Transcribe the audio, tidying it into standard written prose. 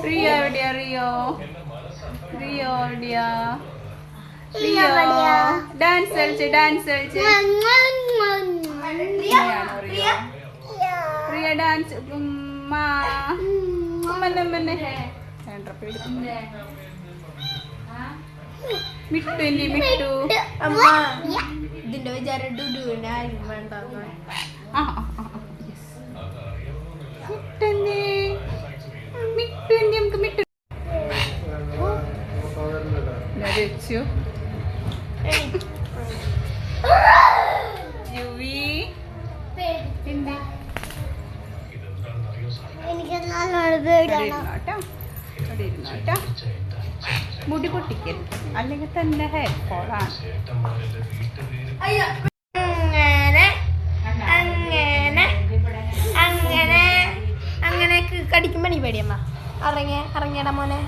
Rio എവിടെയാ? Rio എവിടെയാ? Rio dance കളിച്ച് റിയ ഡാൻസ് മിട്ടു അമ്മ ഇതിന്റെ വിചാരം ഡുഡുവിനാരും വേണ്ട. നമുക്ക് മിട്ടു വെച്ചു മുടി പൊട്ടിക്കരുത്, അല്ലെങ്കിൽ തന്നെ ഹെയർ ഫോളാണ്. അങ്ങനെ കടിക്കുമ്പോ നീ പേടിയമ്മ. ഇറങ്ങിയടാ മോനെ.